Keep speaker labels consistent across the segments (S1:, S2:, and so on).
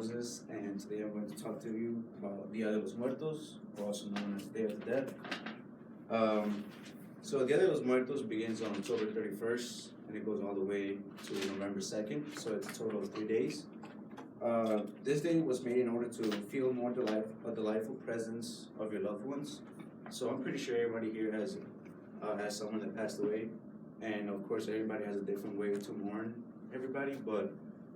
S1: Rosas, and today I'm going to talk to you about Dia de los Muertos, also known as Day of the Dead. Um, so Dia de los Muertos begins on October 31st, and it goes all the way to November 2nd, so it's a total of 3 days. This day was made in order to feel more a delightful presence of your loved ones. So I'm pretty sure everybody here has someone that passed away, and of course everybody has a different way to mourn everybody. But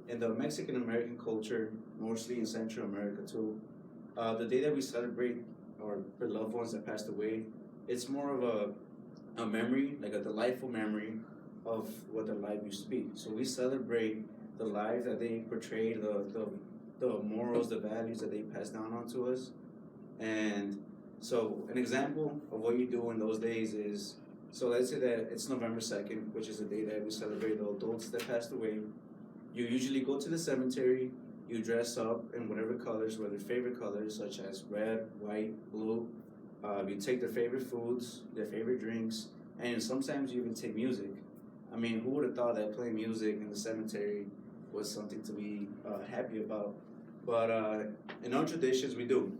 S1: in the Mexican American culture, mostly in Central America too, the day that we celebrate our loved ones that passed away, it's more of a memory, like a delightful memory of what their life used to be. So we celebrate the life that they portrayed, the morals, the values that they passed down onto us. And so an example of what you do in those days is, so let's say that it's November 2nd, which is the day that we celebrate the adults that passed away. You usually go to the cemetery, you dress up in whatever colors, whether favorite colors such as red, white, blue. You take their favorite foods, their favorite drinks, and sometimes you even take music. I mean, who would have thought that playing music in the cemetery was something to be happy about? But in our traditions, we do.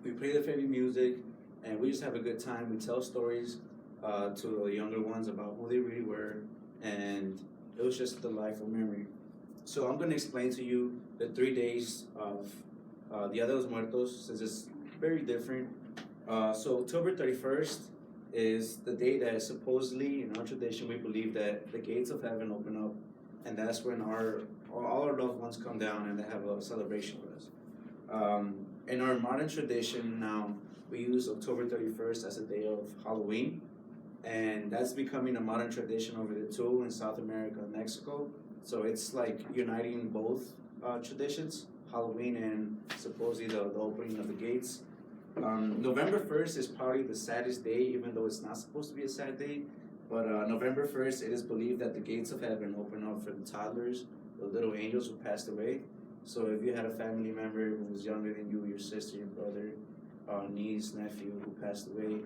S1: We play their favorite music, and we just have a good time. We tell stories to the younger ones about who they really were, and it was just a delightful memory. So I'm going to explain to you the 3 days of Dia de los Muertos, since it's very different. So October 31st is the day that supposedly, in our tradition, we believe that the gates of heaven open up, and that's when all our loved ones come down and they have a celebration with us. In our modern tradition now, we use October 31st as a day of Halloween, and that's becoming a modern tradition over there too in South America and Mexico. So it's like uniting both traditions, Halloween and supposedly the opening of the gates. November 1st is probably the saddest day, even though it's not supposed to be a sad day. But November 1st, it is believed that the gates of heaven open up for the toddlers, the little angels who passed away. So if you had a family member who was younger than you, your sister, your brother, niece, nephew who passed away,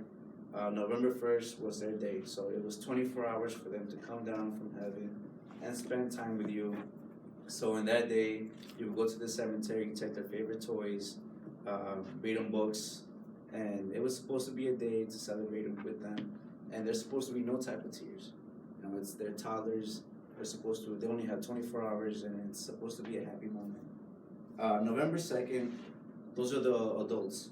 S1: November 1st was their day. So it was 24 hours for them to come down from heaven and spend time with you. So in that day, you would go to the cemetery, take their favorite toys, read them books, and it was supposed to be a day to celebrate with them. And there's supposed to be no type of tears. You know, it's their toddlers. They only have 24 hours, and it's supposed to be a happy moment. November 2nd, those are the adults.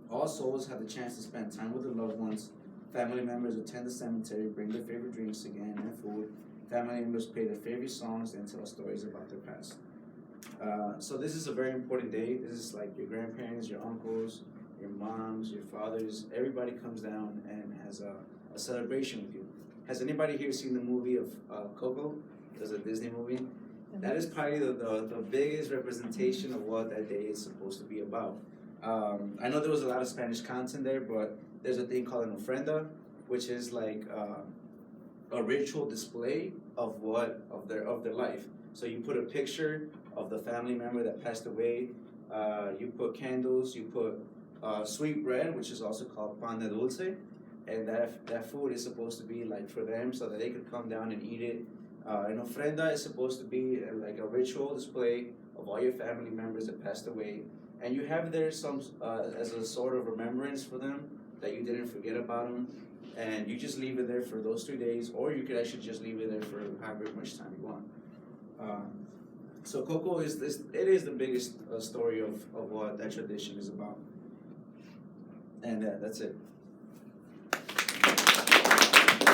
S1: All souls have the chance to spend time with their loved ones. Family members attend the cemetery, bring their favorite drinks again and food. Family members play their favorite songs and tell stories about their past. So this is a very important day. This is like your grandparents, your uncles, your moms, your fathers. Everybody comes down and has a celebration with you. Has anybody here seen the movie of Coco? There's a Disney movie. That is probably the biggest representation of what that day is supposed to be about. I know there was a lot of Spanish content there, but there's a thing called an ofrenda, which is like a ritual display of their life. So you put a picture of the family member that passed away. You put candles. You put sweet bread, which is also called pan de dulce, and that food is supposed to be like for them, so that they could come down and eat it. An ofrenda is supposed to be like a ritual display of all your family members that passed away, and you have there some as a sort of remembrance for them that you didn't forget about them, and you just leave it there for those 3 days, or you could actually just leave it there for however much time you want. So Coco is the biggest story of what that tradition is about, and that's it.